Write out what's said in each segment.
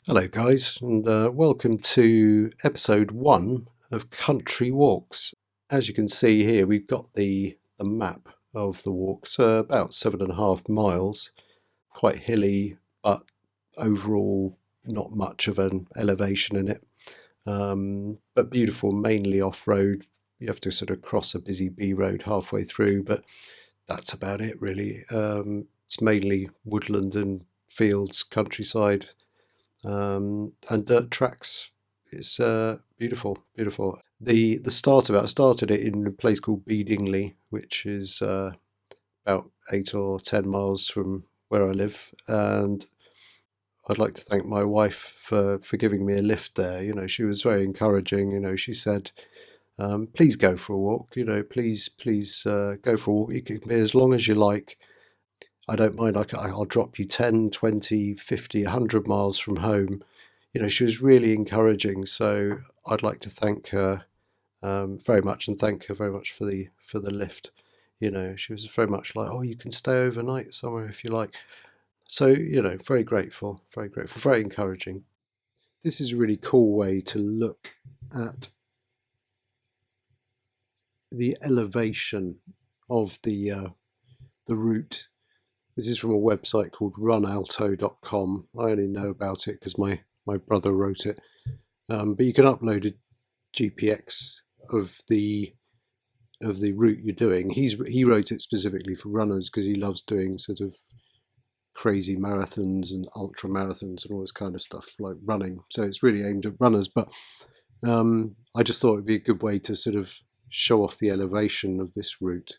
Hello, guys, and welcome to episode 1 of Country Walks. As you can see here, we've got the map of the walks, about 7.5 miles, quite hilly, but overall not much of an elevation in it, but beautiful, mainly off-road. You have to sort of cross a busy B road halfway through, but that's about it really. It's mainly woodland and fields, countryside, and dirt tracks. It's beautiful, beautiful. The start of it, I started it in a place called Beedinglee, which is about 8 or 10 miles from where I live, and I'd like to thank my wife for giving me a lift there. You know, she was very encouraging. You know, she said, please go for a walk, please go for a walk. You can be as long as you like. I don't mind. I'll drop you 10, 20, 50, 100 miles from home. You know, she was really encouraging. So I'd like to thank her very much, and thank her very much for the lift. You know, she was very much like, oh, you can stay overnight somewhere if you like. So, you know, very grateful, very encouraging. This is a really cool way to look at the elevation of the route. This is from a website called runalto.com. I only know about it because my brother wrote it. But you can upload a GPX of the route you're doing. He wrote it specifically for runners because he loves doing sort of crazy marathons and ultra marathons and all this kind of stuff like running. So it's really aimed at runners. But I just thought it'd be a good way to sort of show off the elevation of this route.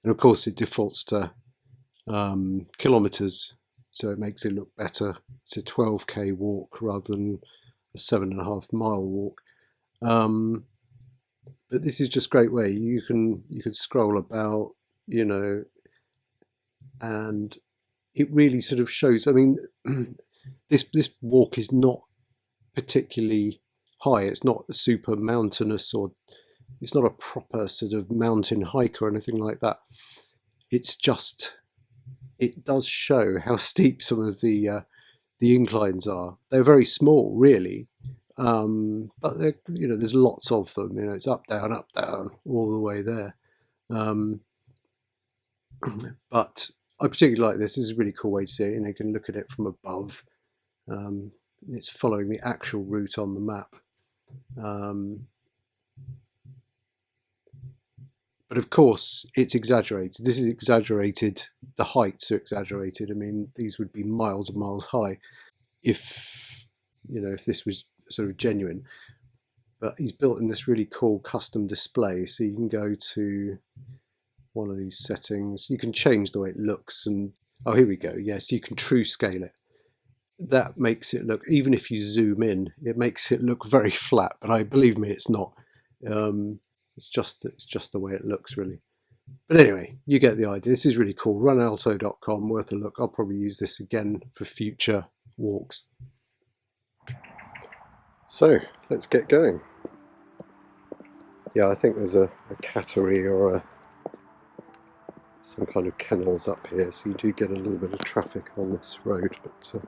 And of course, it defaults to kilometers, so it makes it look better. It's a 12k walk rather than a 7.5 mile walk. But this is just a great way. You can scroll about, you know, and it really sort of shows. I mean, this walk is not particularly high. It's not a super mountainous, or it's not a proper sort of mountain hike or anything like that. It's just, it does show how steep some of the inclines are. They're very small, really, but you know, there's lots of them. You know, it's up, down, all the way there. But I particularly like this. This is a really cool way to see it, and you can look at it from above. It's following the actual route on the map. But of course, it's exaggerated. This is exaggerated. The heights are exaggerated. I mean, these would be miles and miles high if, you know, if this was sort of genuine. But he's built in this really cool custom display. So you can go to one of these settings. You can change the way it looks. And oh, here we go. Yes, you can true scale it. That makes it look, even if you zoom in, it makes it look very flat. But believe me, it's not. It's just the way it looks, really. But anyway, you get the idea. This is really cool. Runalto.com, worth a look. I'll probably use this again for future walks. So let's get going. Yeah, I think there's a cattery or some kind of kennels up here, so you do get a little bit of traffic on this road, but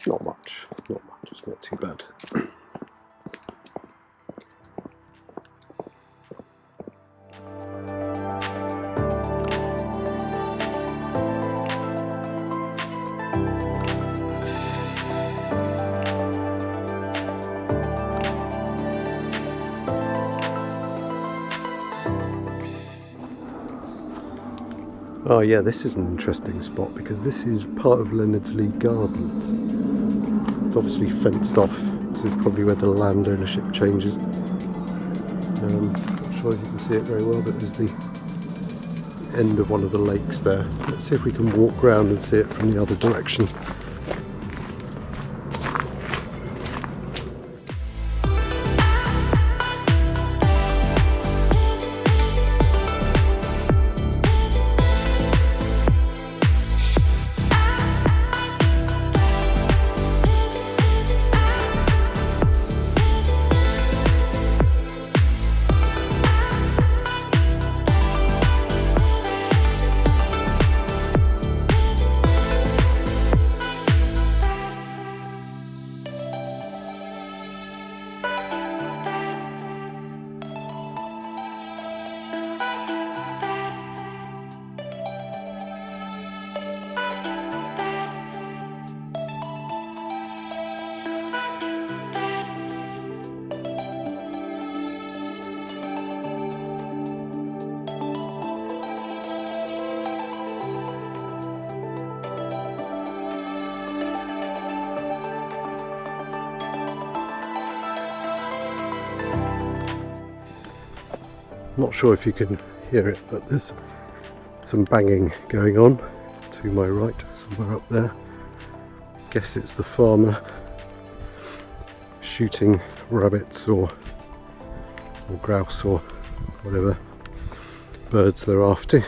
not much. It's not too bad. Oh yeah, this is an interesting spot because this is part of Leonardsley Gardens. It's obviously fenced off. This is probably where the land ownership changes. Not sure if you can see it very well, but there's the end of one of the lakes there. Let's see if we can walk around and see it from the other direction. not sure if you can hear it, but there's some banging going on to my right, somewhere up there. Guess it's the farmer shooting rabbits or grouse or whatever birds they're after.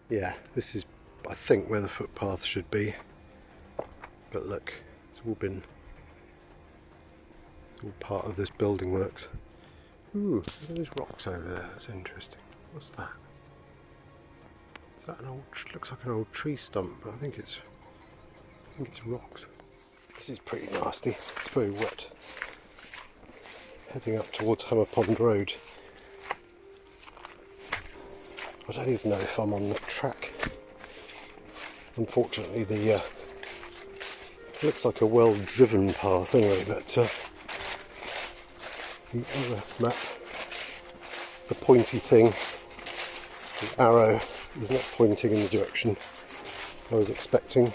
Yeah, this is, I think, where the footpath should be. But look, it's all part of this building works. Ooh, look at those rocks over there. That's interesting. What's that? Is that an old? Looks like an old tree stump, but I think it's rocks. This is pretty nasty. It's very wet. Heading up towards Hammer Pond Road. I don't even know if I'm on the track. Unfortunately, it looks like a well-driven path anyway, but the OS map, the pointy thing, the arrow is not pointing in the direction I was expecting.